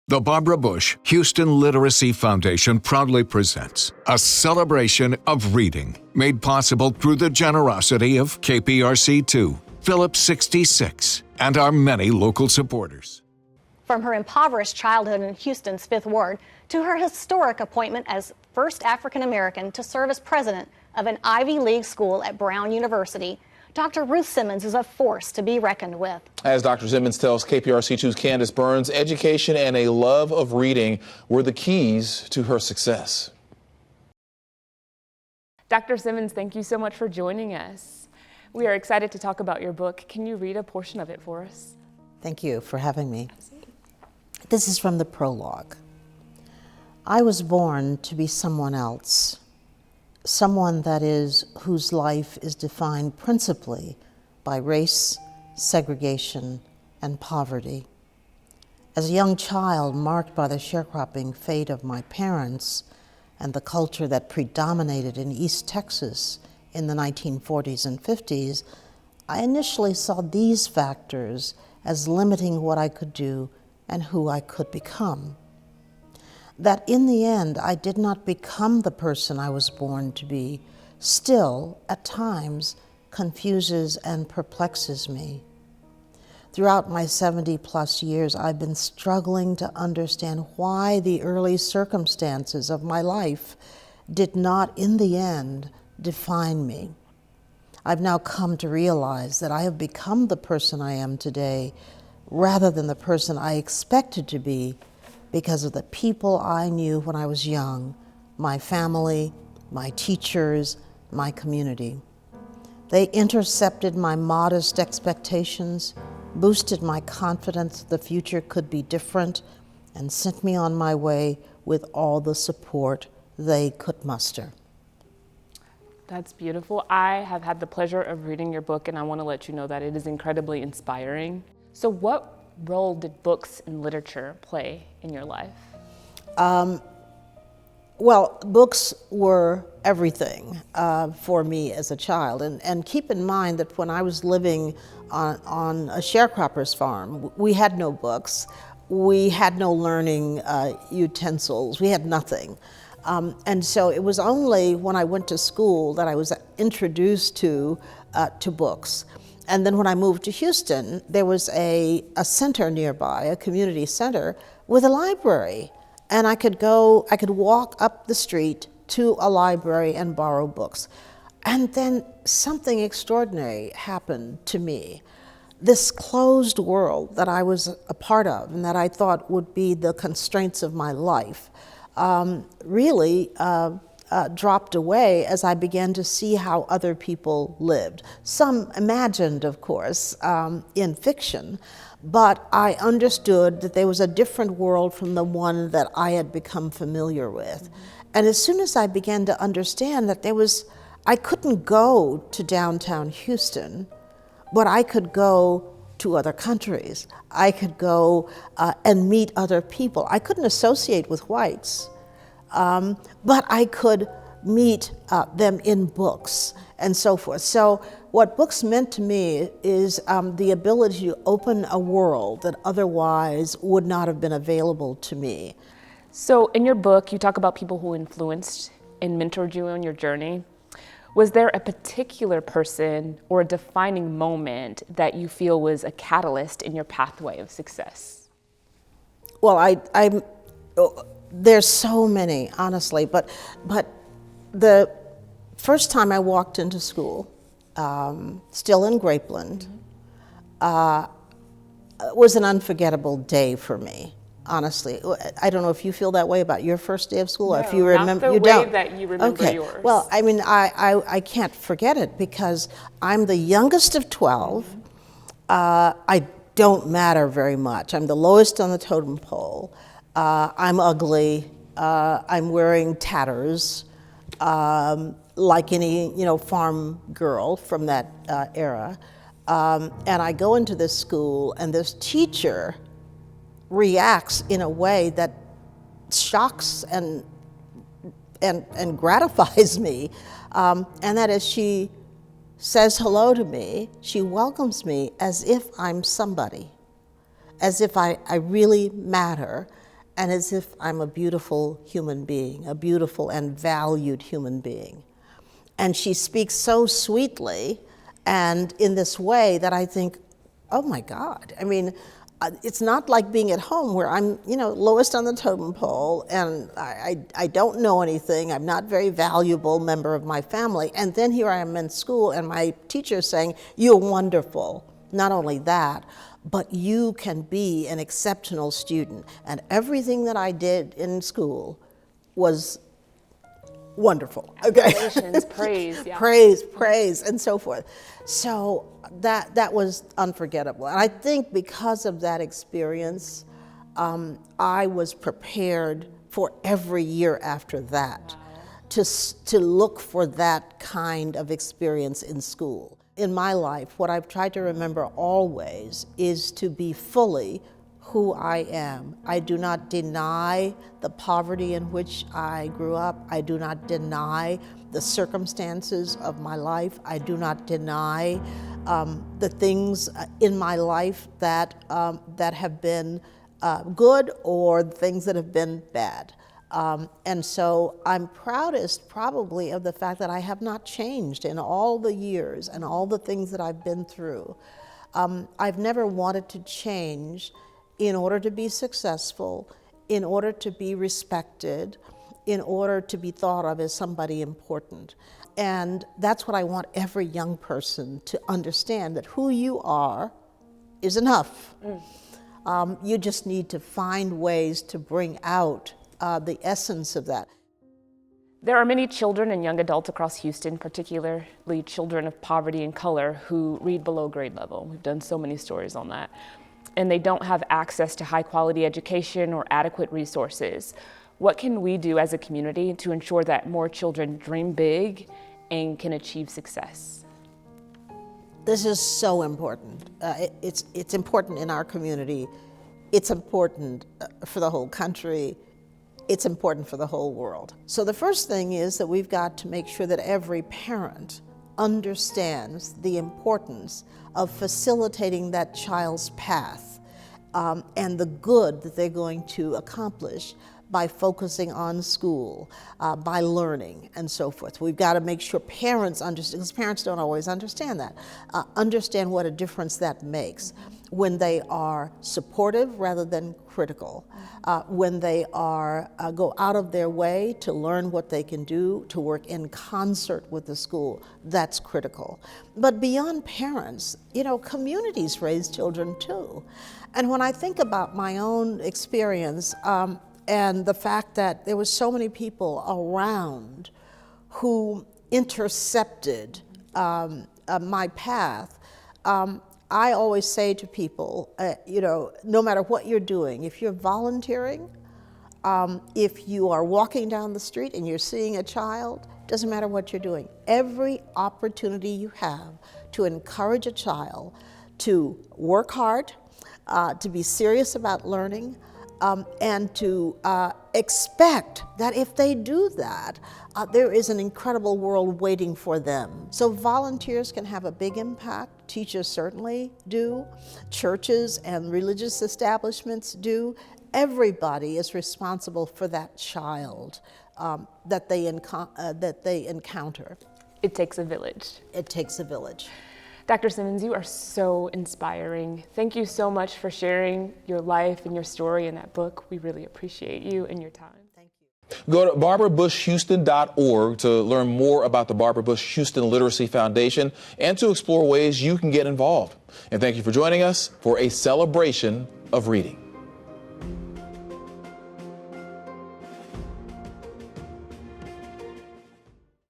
The Barbara Bush Houston Literacy Foundation proudly presents a celebration of reading, made possible through the generosity of KPRC2, Phillips 66, and our many local supporters. From her impoverished childhood in Houston's Fifth Ward to her historic appointment as first African American to serve as president of an Ivy League school at Brown University, Dr. Ruth Simmons is a force to be reckoned with. As Dr. Simmons tells KPRC2's Candace Burns, education and a love of reading were the keys to her success. Dr. Simmons, thank you so much for joining us. We are excited to talk about your book. Can you read a portion of it for us? Thank you for having me. This is from the prologue. I was born to be someone else. Someone, that is, whose life is defined principally by race, segregation, and poverty. As a young child marked by the sharecropping fate of my parents and the culture that predominated in East Texas in the 1940s and 50s, I initially saw these factors as limiting what I could do and who I could become. That in the end, I did not become the person I was born to be, still, at times, confuses and perplexes me. Throughout my 70-plus years, I've been struggling to understand why the early circumstances of my life did not, in the end, define me. I've now come to realize that I have become the person I am today, rather than the person I expected to be, because of the people I knew when I was young, my family, my teachers, my community. They intercepted my modest expectations, boosted my confidence the future could be different, and sent me on my way with all the support they could muster. That's beautiful. I have had the pleasure of reading your book, and I want to let you know that it is incredibly inspiring. So what role did books and literature play in your life? Well, books were everything for me as a child. And keep in mind that when I was living on a sharecropper's farm, we had no books. We had no learning utensils. We had nothing. And so it was only when I went to school that I was introduced to books. And then when I moved to Houston, there was a center nearby, a community center with a library. And I could walk up the street to a library and borrow books. And then something extraordinary happened to me. This closed world that I was a part of and that I thought would be the constraints of my life really dropped away as I began to see how other people lived. Some imagined, of course, in fiction, but I understood that there was a different world from the one that I had become familiar with. And as soon as I began to understand that I couldn't go to downtown Houston, but I could go to other countries. I could go and meet other people. I couldn't associate with whites, but I could meet them in books and so forth. So what books meant to me is the ability to open a world that otherwise would not have been available to me. So in your book, you talk about people who influenced and mentored you on your journey. Was there a particular person or a defining moment that you feel was a catalyst in your pathway of success? Well, there's so many, honestly, but the first time I walked into school, still in Grapeland, was an unforgettable day for me. Honestly, I don't know if you feel that way about your first day of school, or if you remember. Not the way that you remember yours. Well, I mean, I can't forget it because I'm the youngest of 12. I don't matter very much. I'm the lowest on the totem pole. I'm ugly. I'm wearing tatters, like any farm girl from that era. And I go into this school, and this teacher reacts in a way that shocks and gratifies me, and that is she says hello to me, she welcomes me as if I'm somebody, as if I really matter, and as if I'm a beautiful human being, a beautiful and valued human being. And she speaks so sweetly and in this way that I think, oh my God. I mean, it's not like being at home where I'm, lowest on the totem pole and I don't know anything. I'm not a very valuable member of my family. And then here I am in school and my teacher is saying, you're wonderful. Not only that, but you can be an exceptional student. And everything that I did in school was wonderful. Okay. Praise, yeah. praise, and so forth. So that was unforgettable. And I think because of that experience, I was prepared for every year after that to look for that kind of experience in school. In my life, what I've tried to remember always is to be fully who I am. I do not deny the poverty in which I grew up. I do not deny the circumstances of my life. I do not deny the things in my life that have been good or things that have been bad. And so I'm proudest probably of the fact that I have not changed in all the years and all the things that I've been through. I've never wanted to change in order to be successful, in order to be respected, in order to be thought of as somebody important. And that's what I want every young person to understand, that who you are is enough. You just need to find ways to bring out the essence of that. There are many children and young adults across Houston, particularly children of poverty and color, who read below grade level. We've done so many stories on that. And they don't have access to high quality education or adequate resources. What can we do as a community to ensure that more children dream big and can achieve success? This is so important. It's important in our community. It's important for the whole country. It's important for the whole world. So the first thing is that we've got to make sure that every parent understands the importance of facilitating that child's path and the good that they're going to accomplish by focusing on school, by learning, and so forth. We've got to make sure parents understand, because parents don't always understand that, understand what a difference that makes when they are supportive rather than critical, when they are go out of their way to learn what they can do, to work in concert with the school. That's critical. But beyond parents, communities raise children too. And when I think about my own experience, and the fact that there were so many people around who intercepted my path, I always say to people, no matter what you're doing, if you're volunteering, if you are walking down the street and you're seeing a child, doesn't matter what you're doing, every opportunity you have to encourage a child to work hard, to be serious about learning, and to expect that if they do that, there is an incredible world waiting for them. So volunteers can have a big impact. Teachers certainly do. Churches and religious establishments do. Everybody is responsible for that child that they encounter. It takes a village. It takes a village. Dr. Simmons, you are so inspiring. Thank you so much for sharing your life and your story in that book. We really appreciate you and your time. Thank you. Go to barbarabushhouston.org to learn more about the Barbara Bush Houston Literacy Foundation and to explore ways you can get involved. And thank you for joining us for a celebration of reading.